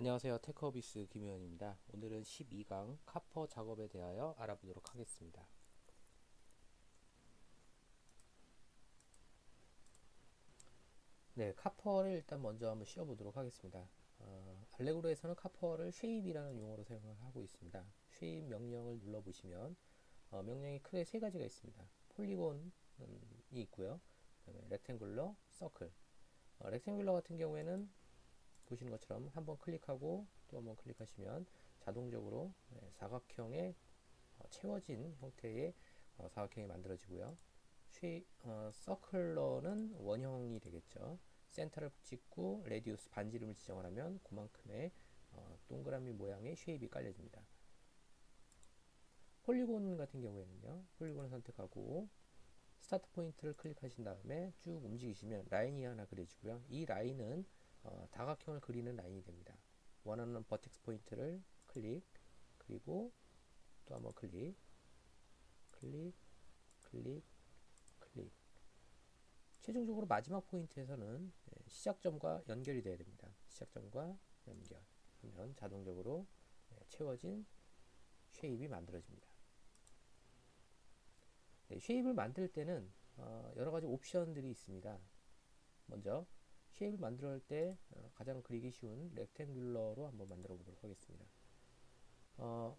안녕하세요. 테크어비스 김효연입니다. 오늘은 12강 카퍼 작업에 대하여 알아보도록 하겠습니다. 네, 카퍼를 일단 먼저 한번 씌워보도록 하겠습니다. 알레그로에서는 카퍼를 쉐입이라는 용어로 사용을 하고 있습니다. 쉐입 명령을 눌러보시면 명령이 크게 세 가지가 있습니다. 폴리곤이 있고요. 그다음에 렉탱글러, 서클. 렉탱글러 같은 경우에는 보시는 것처럼 한번 클릭하고 또 한번 클릭하시면 자동적으로 사각형의 채워진 형태의 사각형이 만들어지고요. 서클러는 원형이 되겠죠. 센터를 찍고 레디우스 반지름을 지정을 하면 그만큼의 동그라미 모양의 쉐입이 깔려집니다. 폴리곤 같은 경우에는요. 폴리곤을 선택하고 스타트 포인트를 클릭하신 다음에 쭉 움직이시면 라인이 하나 그려지고요. 이 라인은 다각형을 그리는 라인이 됩니다. 원하는 버텍스 포인트를 클릭, 그리고 또 한번 클릭, 클릭, 클릭, 클릭. 최종적으로 마지막 포인트에서는 시작점과 연결이 되어야 됩니다. 시작점과 연결 하면 자동적으로 채워진 쉐입이 만들어집니다. 네, 쉐입을 만들 때는 여러 가지 옵션들이 있습니다. 먼저 쉐입을 만들 때 가장 그리기 쉬운 렉탱귤러로 한번 만들어 보도록 하겠습니다.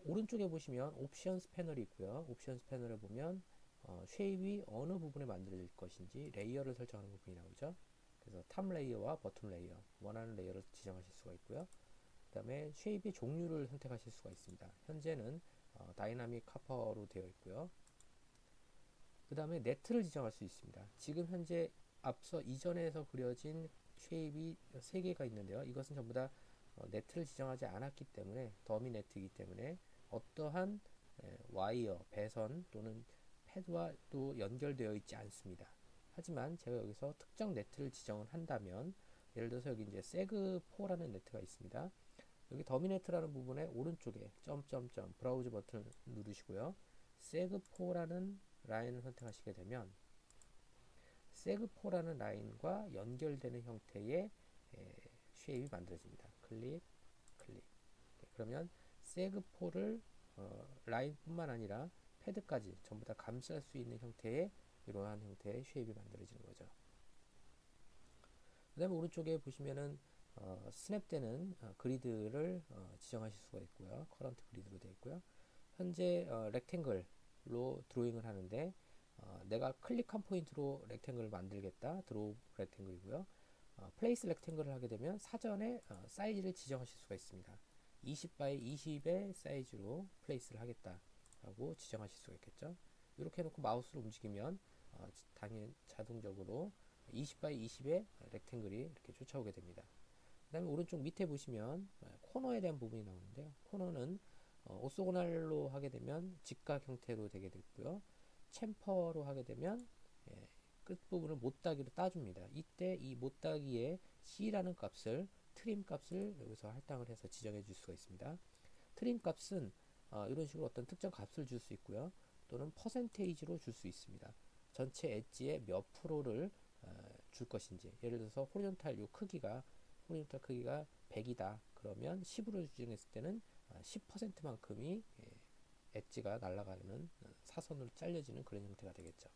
오른쪽에 보시면 옵션스 패널이 있고요. 옵션스 패널을 보면 쉐입이 어느 부분에 만들어질 것인지 레이어를 설정하는 부분이 나오죠. 그래서 탑 레이어와 버텀 레이어, 원하는 레이어를 지정하실 수가 있고요. 그 다음에 쉐입의 종류를 선택하실 수가 있습니다. 현재는 다이나믹 카퍼로 되어 있고요. 그 다음에 네트를 지정할 수 있습니다. 지금 현재 앞서 이전에서 그려진 쉐입이 3개가 있는데요. 이것은 전부 다 네트를 지정하지 않았기 때문에 더미 네트이기 때문에 어떠한 와이어, 배선 또는 패드와 또 연결되어 있지 않습니다. 하지만 제가 여기서 특정 네트를 지정을 한다면 예를 들어서 여기 이제 세그4라는 네트가 있습니다. 여기 더미 네트라는 부분에 오른쪽에 점점점 브라우저 버튼을 누르시고요. 세그4라는 라인을 선택하시게 되면 세그4라는 라인과 연결되는 형태의 쉐입이 만들어집니다. 클릭, 클릭. 네, 그러면 세그4를 라인뿐만 아니라 패드까지 전부 다 감쌀 수 있는 형태의 이러한 형태의 쉐입이 만들어지는 거죠. 그 다음에 오른쪽에 보시면은 스냅되는 그리드를 지정하실 수가 있고요. 커런트 그리드로 되어 있고요. 현재 렉탱글로 드로잉을 하는데 내가 클릭한 포인트로 렉탱글을 만들겠다. 드로우 렉탱글이고요. 플레이스 렉탱글을 하게 되면 사전에 사이즈를 지정하실 수가 있습니다. 20 by 20의 사이즈로 플레이스를 하겠다라고 지정하실 수가 있겠죠. 이렇게 해놓고 마우스를 움직이면 당연 자동적으로 20 by 20의 렉탱글이 이렇게 쫓아오게 됩니다. 그 다음에 오른쪽 밑에 보시면 코너에 대한 부분이 나오는데요. 코너는 오소고날로 하게 되면 직각 형태로 되게 됐고요. 챔퍼로 하게 되면 끝부분을 못따기로 따줍니다. 이때 이 못따기의 C라는 값을 트림 값을 여기서 할당을 해서 지정해 줄 수가 있습니다. 트림 값은 이런 식으로 어떤 특정 값을 줄 수 있고요. 또는 퍼센테이지로 줄 수 있습니다. 전체 엣지의 몇 프로를 줄 것인지, 예를 들어서 호리존탈 크기가 100이다 그러면 10으로 지정했을 때는 10%만큼이 엣지가 날아가는 사선으로 잘려지는 그런 형태가 되겠죠.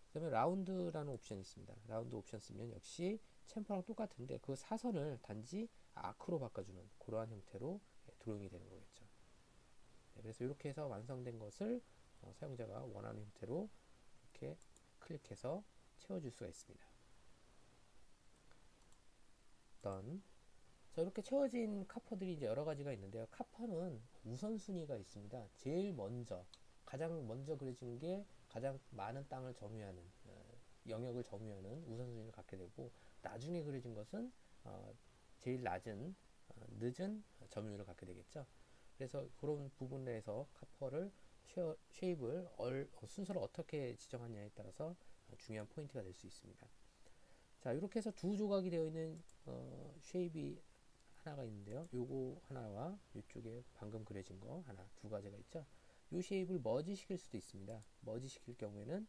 그 다음에 라운드라는 옵션이 있습니다. 라운드 옵션 쓰면 역시 챔퍼랑 똑같은데 그 사선을 단지 아크로 바꿔주는 그러한 형태로 드로잉이 되는 거겠죠. 네, 그래서 이렇게 해서 완성된 것을 사용자가 원하는 형태로 이렇게 클릭해서 채워줄 수가 있습니다. 어떤 자, 이렇게 채워진 카퍼들이 이제 여러 가지가 있는데요. 카퍼는 우선순위가 있습니다. 제일 먼저, 가장 먼저 그려진 게 가장 많은 땅을 점유하는, 영역을 점유하는 우선순위를 갖게 되고, 나중에 그려진 것은 제일 낮은, 늦은 점유율을 갖게 되겠죠. 그래서 그런 부분에서 카퍼를 쉐입을 순서를 어떻게 지정하냐에 따라서 중요한 포인트가 될 수 있습니다. 자, 이렇게 해서 두 조각이 되어 있는 쉐입이 하나가 있는데요. 요거 하나와 이쪽에 방금 그려진 거 하나, 두 가지가 있죠. 요 쉐입을 머지 시킬 수도 있습니다. 머지 시킬 경우에는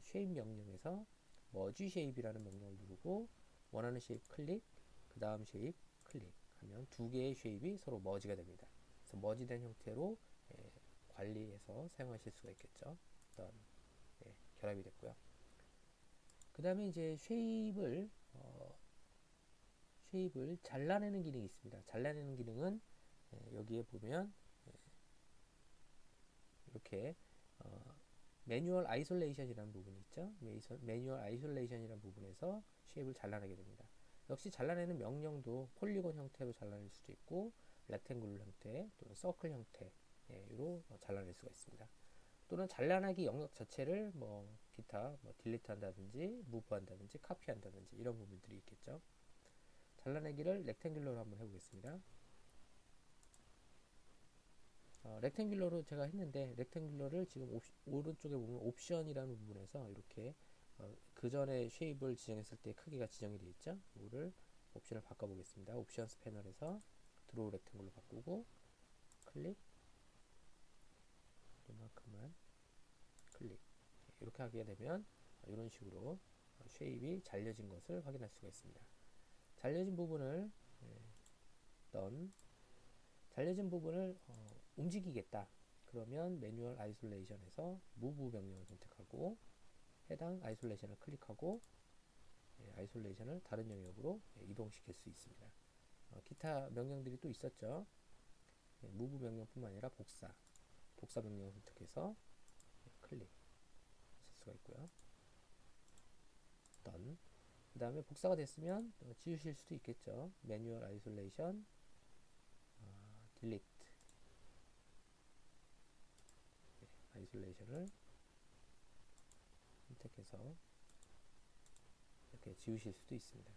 쉐입 명령에서 머지 쉐입이라는 명령을 누르고 원하는 쉐입 클릭, 그 다음 쉐입 클릭 하면 두 개의 쉐입이 서로 머지가 됩니다. 그래서 머지된 형태로 관리해서 사용하실 수가 있겠죠. 어떤 결합이 됐고요. 그 다음에 이제 쉐입을 잘라내는 기능이 있습니다. 잘라내는 기능은 여기에 보면 이렇게 매뉴얼 아이솔레이션이라는 부분이 있죠. 매뉴얼 아이솔레이션이라는 부분에서 쉐입을 잘라내게 됩니다. 역시 잘라내는 명령도 폴리곤 형태로 잘라낼 수도 있고 렉탱글 형태 또는 서클 형태로 잘라낼 수가 있습니다. 또는 잘라내기 영역 자체를 기타 딜리트 한다든지 무브 한다든지 카피 한다든지 이런 부분들이 있겠죠. 잘라내기를 렉탱글러로 한번 해보겠습니다. 렉탱글러로 제가 했는데 렉탱글러를 지금 오른쪽에 보면 옵션이라는 부분에서 이렇게 그 전에 쉐입을 지정했을 때 크기가 지정이 되어 있죠. 이거를 옵션을 바꿔 보겠습니다. 옵션스 패널에서 드로우 렉탱글로 바꾸고 클릭, 이만큼만 클릭, 이렇게 하게 되면 이런 식으로 쉐입이 잘려진 것을 확인할 수가 있습니다. 잘려진 부분을 잘려진 부분을 움직이겠다. 그러면 매뉴얼 아이솔레이션에서 무브 명령을 선택하고 해당 아이솔레이션을 클릭하고 아이솔레이션을 다른 영역으로 이동시킬 수 있습니다. 기타 명령들이 또 있었죠. 무브 명령뿐만 아니라 복사 명령을 선택해서 클릭 하실 수가 있고요. done. 그 다음에 복사가 됐으면 지우실 수도 있겠죠. 매뉴얼 아이솔레이션 딜리트, 아이솔레이션을 선택해서 이렇게 지우실 수도 있습니다.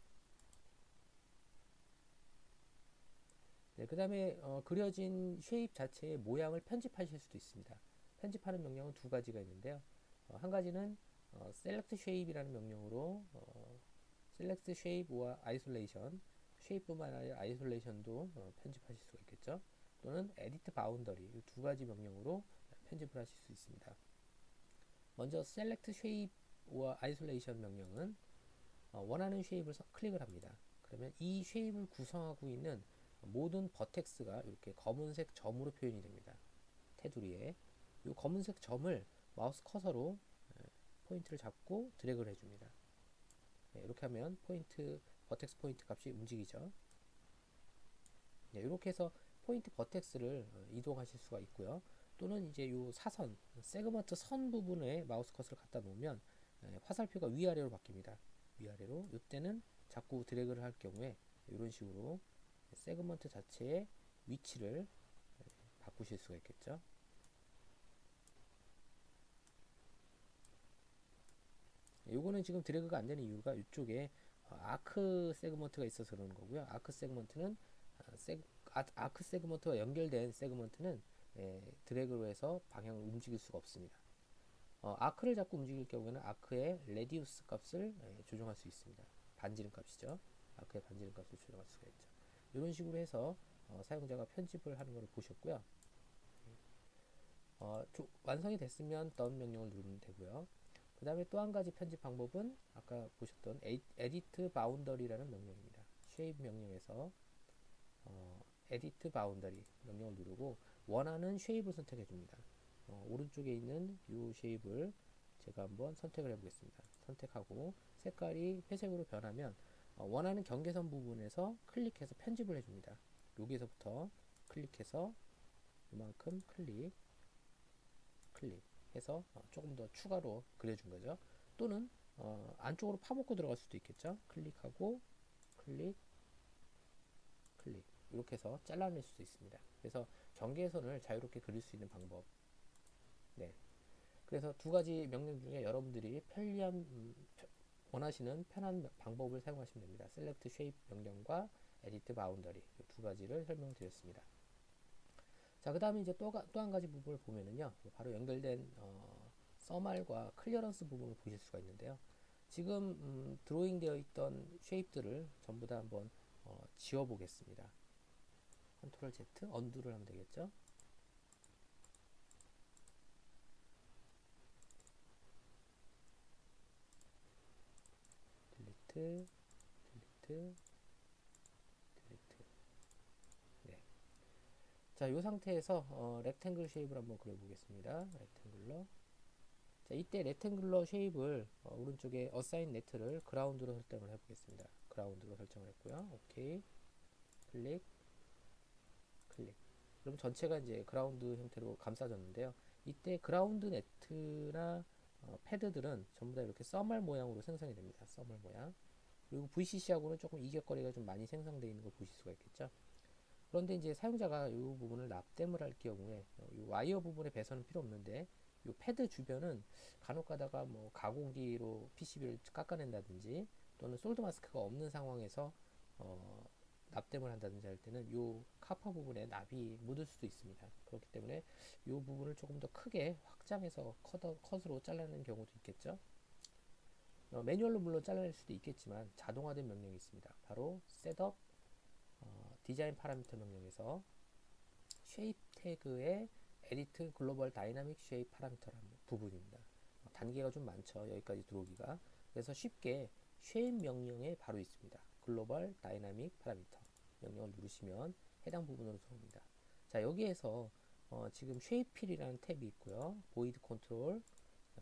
네, 그 다음에 그려진 쉐입 자체의 모양을 편집하실 수도 있습니다. 편집하는 명령은 두 가지가 있는데요. 한 가지는 select shape이라는 명령으로 select shape or isolation, 쉐입뿐만 아니라 아이솔레이션도 편집하실 수가 있겠죠. 또는 edit boundary, 이 두 가지 명령으로 편집을 하실 수 있습니다. 먼저 select shape or isolation 명령은 원하는 쉐입을 클릭을 합니다. 그러면 이 쉐입을 구성하고 있는 모든 버텍스가 이렇게 검은색 점으로 표현이 됩니다. 테두리에 이 검은색 점을 마우스 커서로 포인트를 잡고 드래그를 해줍니다. 이렇게 하면 버텍스 포인트 값이 움직이죠. 이렇게 해서 포인트 버텍스를 이동하실 수가 있고요. 또는 이제 이 사선, 세그먼트 선 부분에 마우스 커서를 갖다 놓으면 화살표가 위아래로 바뀝니다. 위아래로. 이때는 자꾸 드래그를 할 경우에 이런 식으로 세그먼트 자체의 위치를 바꾸실 수가 있겠죠. 요거는 지금 드래그가 안 되는 이유가 이쪽에 아크 세그먼트가 있어서 그러는 거고요. 아크 세그먼트와 연결된 세그먼트는 드래그로 해서 방향을 움직일 수가 없습니다. 아크를 자꾸 움직일 경우에는 아크의 레디우스 값을 조정할 수 있습니다. 반지름 값이죠. 아크의 반지름 값을 조정할 수가 있죠. 이런 식으로 해서 사용자가 편집을 하는 것을 보셨고요. 완성이 됐으면 done 명령을 누르면 되고요. 그 다음에 또 한 가지 편집 방법은 아까 보셨던 edit boundary라는 명령입니다. shape 명령에서 edit boundary 명령을 누르고 원하는 쉐입을 선택해 줍니다. 오른쪽에 있는 이 쉐입을 제가 한번 선택을 해 보겠습니다. 선택하고 색깔이 회색으로 변하면 원하는 경계선 부분에서 클릭해서 편집을 해줍니다. 여기서부터 클릭해서 이만큼 클릭 해서 조금 더 추가로 그려준 거죠. 또는 안쪽으로 파먹고 들어갈 수도 있겠죠. 클릭하고 클릭 이렇게 해서 잘라낼 수도 있습니다. 그래서 경계선을 자유롭게 그릴 수 있는 방법. 네. 그래서 두 가지 명령 중에 여러분들이 원하시는 편한 방법을 사용하시면 됩니다. Select Shape 명령과 Edit Boundary 이 두 가지를 설명드렸습니다. 자, 그 다음에 이제 또 한 가지 부분을 보면은요, 바로 연결된 서말과 클리어런스 부분을 보실 수가 있는데요. 지금 드로잉 되어 있던 쉐입들을 전부 다 한번 지워 보겠습니다. 컨트롤 Z, 언두를 하면 되겠죠. 딜리트. 자, 이 상태에서 렉탱글 쉐입을 한번 그려보겠습니다. 렉탱글러. 자, 이때 렉탱글러 쉐입을 오른쪽에 어사인 네트를 그라운드로 설정을 해보겠습니다. 그라운드로 설정을 했고요. 오케이. 클릭, 클릭. 그럼 전체가 이제 그라운드 형태로 감싸졌는데요. 이때 그라운드 네트나 패드들은 전부 다 이렇게 써멀 모양으로 생성이 됩니다. 써멀 모양. 그리고 VCC하고는 조금 이격거리가 좀 많이 생성되어 있는 걸 보실 수가 있겠죠. 그런데 이제 사용자가 이 부분을 납땜을 할 경우에 이 와이어 부분에 배선은 필요 없는데 이 패드 주변은 간혹 가다가 뭐 가공기로 PCB를 깎아낸다든지 또는 솔드 마스크가 없는 상황에서 납땜을 한다든지 할 때는 이 카파 부분에 납이 묻을 수도 있습니다. 그렇기 때문에 이 부분을 조금 더 크게 확장해서 컷으로 잘라내는 경우도 있겠죠. 매뉴얼로 물론 잘라낼 수도 있겠지만 자동화된 명령이 있습니다. 바로 셋업 디자인 파라미터 명령에서 쉐입 태그의 에디트 글로벌 다이나믹 쉐입 파라미터라는 부분입니다. 단계가 좀 많죠. 여기까지 들어오기가. 그래서 쉽게 쉐입 명령에 바로 있습니다. 글로벌 다이나믹 파라미터 명령을 누르시면 해당 부분으로 들어옵니다. 자, 여기에서 지금 쉐입 필이라는 탭이 있고요. 보이드 컨트롤,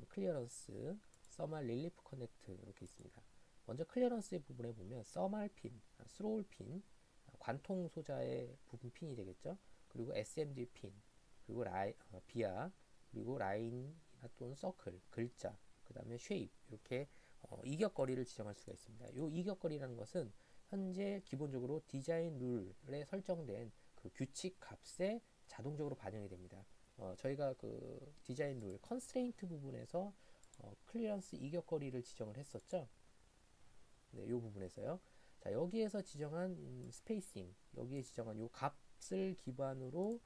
클리어런스, 서말 릴리프 커넥트 이렇게 있습니다. 먼저 클리어런스의 부분에 보면 서말 핀, 스로울 핀, 관통 소자의 부분 핀이 되겠죠. 그리고 SMD 핀, 그리고 비아, 그리고 라인이나 또는 서클, 글자, 그 다음에 쉐입 이렇게 이격거리를 지정할 수가 있습니다. 이 이격거리라는 것은 현재 기본적으로 디자인 룰에 설정된 그 규칙 값에 자동적으로 반영이 됩니다. 저희가 그 디자인 룰 컨스트레인트 부분에서 클리어런스 이격거리를 지정을 했었죠. 네, 이 부분에서요. 자, 여기에서 지정한 스페이싱, 여기에 지정한 이 값을 기반으로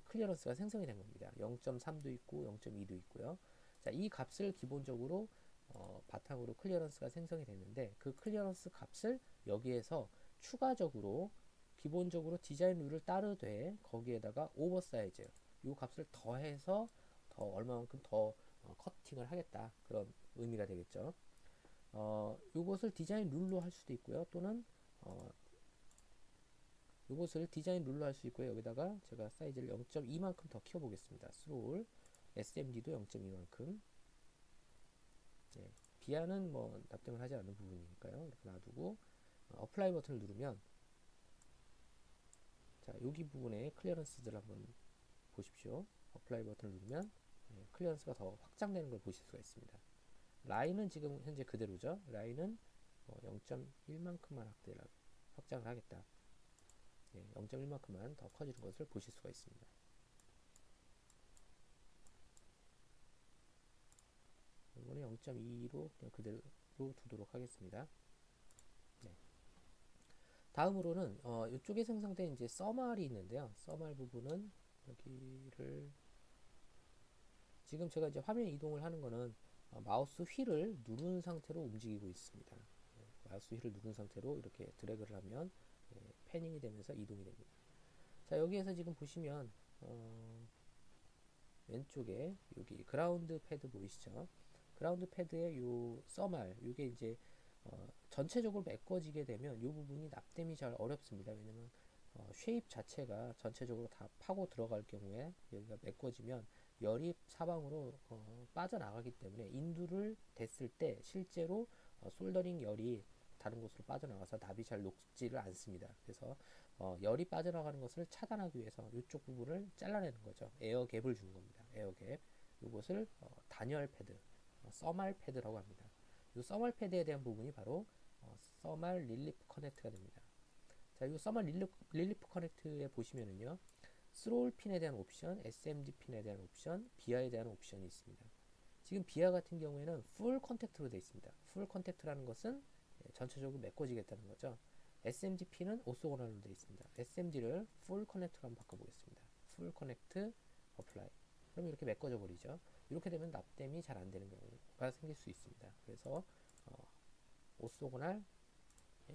클리어런스가 생성이 된 겁니다. 0.3도 있고 0.2도 있고요. 자, 이 값을 기본적으로 바탕으로 클리어런스가 생성이 됐는데 그 클리어런스 값을 여기에서 추가적으로 기본적으로 디자인 룰을 따르되 거기에다가 오버사이즈 이 값을 더해서 더 얼마만큼 더 커팅을 하겠다 그런 의미가 되겠죠. 요것을 디자인 룰로 할 수도 있고요. 또는 요것을 디자인 룰로 할 수 있고요. 여기다가 제가 사이즈를 0.2만큼 더 키워보겠습니다. 스롤 SMD도 0.2만큼. 네, 비아는 뭐 납땜을 하지 않는 부분이니까요. 이렇게 놔두고 어플라이 버튼을 누르면 자, 여기 부분에 클리어런스들 한번 보십시오. 어플라이 버튼을 누르면 클리어런스가 더 확장되는 걸 보실 수가 있습니다. 라인은 지금 현재 그대로죠. 라인은 0.1만큼만 확장을 하겠다. 0.1만큼만 더 커지는 것을 보실 수가 있습니다. 이번에 0.2로 그냥 그대로 두도록 하겠습니다. 네. 다음으로는 이쪽에 생성된 이제 서말이 있는데요. 서말 부분은 여기를 지금 제가 이제 화면 이동을 하는 거는 마우스 휠을 누른 상태로 움직이고 있습니다. 마우스 휠을 누른 상태로 이렇게 드래그를 하면 패닝이 되면서 이동이 됩니다. 자, 여기에서 지금 보시면 왼쪽에 여기 그라운드 패드 보이시죠? 그라운드 패드의 요 서말 이게 이제 전체적으로 메꿔지게 되면 이 부분이 납땜이 잘 어렵습니다. 왜냐면 쉐입 자체가 전체적으로 다 파고 들어갈 경우에 여기가 메꿔지면 열이 사방으로 빠져나가기 때문에 인두를 댔을 때 실제로 솔더링 열이 다른 곳으로 빠져나가서 납이 잘 녹지를 않습니다. 그래서 열이 빠져나가는 것을 차단하기 위해서 이쪽 부분을 잘라내는 거죠. 에어갭을 주는 겁니다. 에어갭. 이것을 단열 패드, 서말 패드라고 합니다. 이 서말 패드에 대한 부분이 바로 서말 릴리프 커넥트가 됩니다. 자, 이 서말 릴리프 커넥트에 보시면은요, 스롤 핀에 대한 옵션, SMD 핀에 대한 옵션, 비아에 대한 옵션이 있습니다. 지금 비아 같은 경우에는 풀 컨택트로 되어 있습니다. 풀 컨택트라는 것은 전체적으로 메꿔지겠다는 거죠. SMD 핀은 오소고날로 되어 있습니다. SMD를 풀 커넥트로 한번 바꿔보겠습니다. 풀 커넥트 어플라이. 그럼 이렇게 메꿔져 버리죠. 이렇게 되면 납땜이 잘 안 되는 경우가 생길 수 있습니다. 그래서 오소고날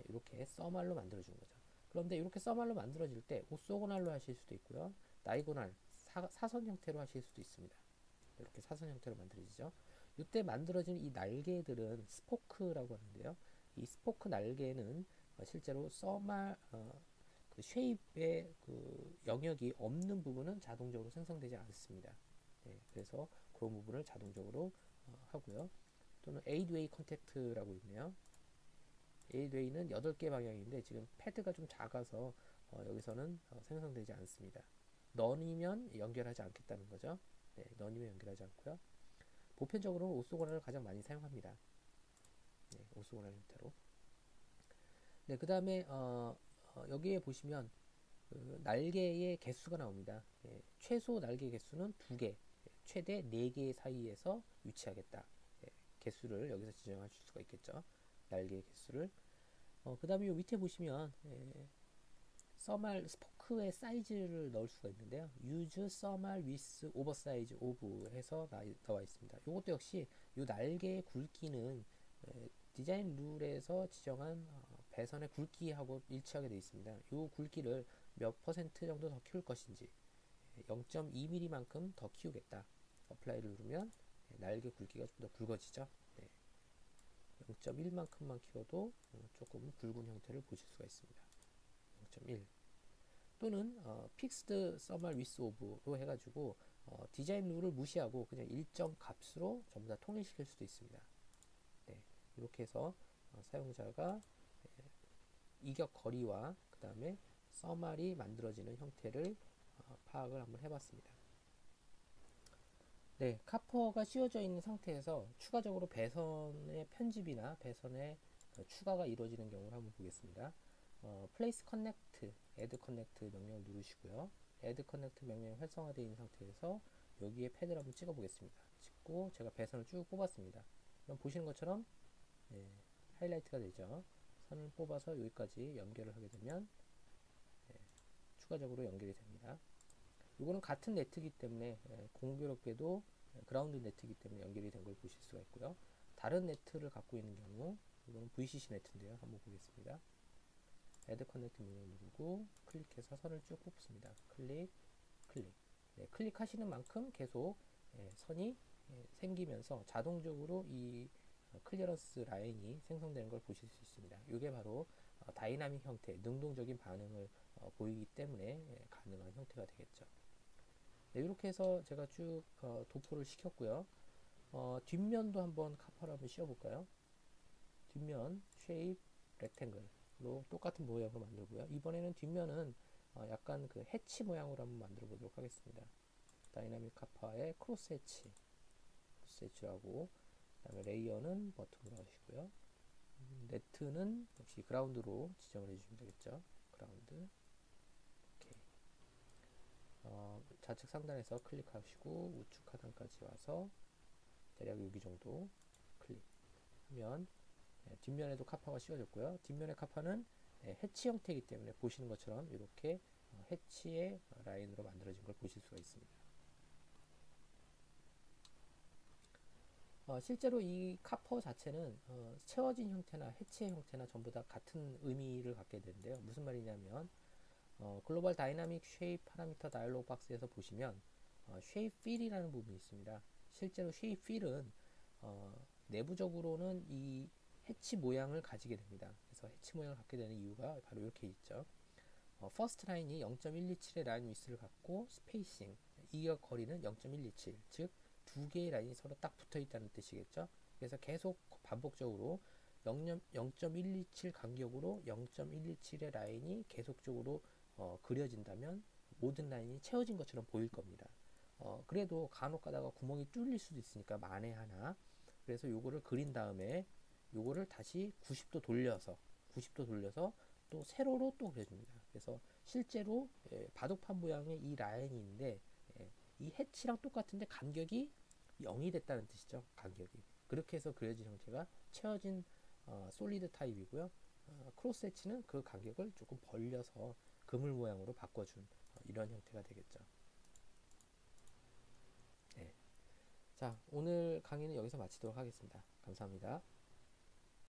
이렇게 써말로 만들어 주는 거죠. 그런데 이렇게 써말로 만들어질 때 오소고날로 하실 수도 있고요. 다이고날 사선 형태로 하실 수도 있습니다. 이렇게 사선 형태로 만들어지죠. 이때 만들어진 이 날개들은 스포크라고 하는데요. 이 스포크 날개는 실제로 써말 그 쉐입의 그 영역이 없는 부분은 자동적으로 생성되지 않습니다. 네, 그래서 그런 부분을 자동적으로 하고요. 또는 에이드웨이 컨택트라고 있네요. 에이드웨이는 8개 방향인데 지금 패드가 좀 작아서 여기서는 생성되지 않습니다. 넌이면 연결하지 않겠다는 거죠. 네, 넌이면 연결하지 않고요. 보편적으로 오소고란을 가장 많이 사용합니다. 네, 오소고란 형태로. 네, 그 다음에 여기에 보시면 그 날개의 개수가 나옵니다. 예, 최소 날개 개수는 2개, 최대 4개 사이에서 위치하겠다. 예, 개수를 여기서 지정하실 수가 있겠죠. 날개 개수를. 그 다음에 요 밑에 보시면 써말 스포크의 사이즈를 넣을 수가 있는데요. use 써말 with oversize of 해서 나와 있습니다. 이것도 역시 이 날개의 굵기는 디자인 룰에서 지정한 배선의 굵기하고 일치하게 되어 있습니다. 이 굵기를 몇 퍼센트 정도 더 키울 것인지 0.2mm만큼 더 키우겠다. 어플라이를 누르면 날개 굵기가 좀 더 굵어지죠. 0.1만큼만 키워도 조금 굵은 형태를 보실 수가 있습니다. 0.1 또는 fixed thermal width of로 해가지고 디자인 룰을 무시하고 그냥 일정 값으로 전부 다 통일시킬 수도 있습니다. 네, 이렇게 해서 사용자가 이격 거리와 그 다음에 써말이 만들어지는 형태를 파악을 한번 해봤습니다. 네, 카퍼가 씌워져 있는 상태에서 추가적으로 배선의 편집이나 배선의 추가가 이루어지는 경우를 한번 보겠습니다. place connect, add connect 명령을 누르시고요. add connect 명령이 활성화되어 있는 상태에서 여기에 패드를 한번 찍어 보겠습니다. 찍고 제가 배선을 쭉 뽑았습니다. 그럼 보시는 것처럼 하이라이트가 되죠. 선을 뽑아서 여기까지 연결을 하게 되면 추가적으로 연결이 됩니다. 이거는 같은 네트이기 때문에 공교롭게도 그라운드 네트이기 때문에 연결이 된 걸 보실 수가 있고요. 다른 네트를 갖고 있는 경우 이거는 VCC 네트인데요. 한번 보겠습니다. Add Connect 명령 누르고 클릭해서 선을 쭉 뽑습니다. 클릭, 클릭. 네, 클릭하시는 만큼 계속 선이 생기면서 자동적으로 이 클리어런스 라인이 생성되는 걸 보실 수 있습니다. 이게 바로 다이나믹 형태, 능동적인 반응을 보이기 때문에 가능한 형태가 되겠죠. 네, 이렇게 해서 제가 쭉 도포를 시켰고요. 뒷면도 한번 카파를 한번 씌워볼까요? 뒷면 쉐입 렉탱글로 똑같은 모양으로 만들고요. 이번에는 뒷면은 약간 그 해치 모양으로 한번 만들어 보도록 하겠습니다. 다이나믹 카파의 크로스 해치라고, 그 다음에 레이어는 버튼으로 하시고요. 네트는 역시 그라운드로 지정을 해주시면 되겠죠. 그라운드. 오케이. 좌측 상단에서 클릭하시고 우측 하단까지 와서 대략 여기 정도 클릭하면 뒷면에도 카파가 씌워졌고요. 뒷면의 카파는 해치 형태이기 때문에 보시는 것처럼 이렇게 해치의 라인으로 만들어진 걸 보실 수가 있습니다. 실제로 이 카퍼 자체는 채워진 형태나 해치의 형태나 전부 다 같은 의미를 갖게 되는데요. 무슨 말이냐면 글로벌 다이나믹 쉐입 파라미터 다이얼로그 박스에서 보시면 쉐입 필이라는 부분이 있습니다. 실제로 쉐입 필은 내부적으로는 이 해치 모양을 가지게 됩니다. 그래서 해치 모양을 갖게 되는 이유가 바로 이렇게 있죠. 퍼스트 라인이 0.127의 라인 위스를 갖고 스페이싱, 이격 거리는 0.127, 즉 두 개의 라인이 서로 딱 붙어 있다는 뜻이겠죠. 그래서 계속 반복적으로 0.127 간격으로 0.127의 라인이 계속적으로 그려진다면 모든 라인이 채워진 것처럼 보일 겁니다. 그래도 간혹 가다가 구멍이 뚫릴 수도 있으니까 만에 하나, 그래서 요거를 그린 다음에 요거를 다시 90도 돌려서 또 세로로 또 그려줍니다. 그래서 실제로 바둑판 모양의 이 라인인데 이 해치랑 똑같은데 간격이 0이 됐다는 뜻이죠. 간격이. 그렇게 해서 그려진 형태가 채워진 솔리드 타입이고요. 크로스 해치는 그 간격을 조금 벌려서 그물 모양으로 바꿔준 이런 형태가 되겠죠. 네. 자, 오늘 강의는 여기서 마치도록 하겠습니다. 감사합니다.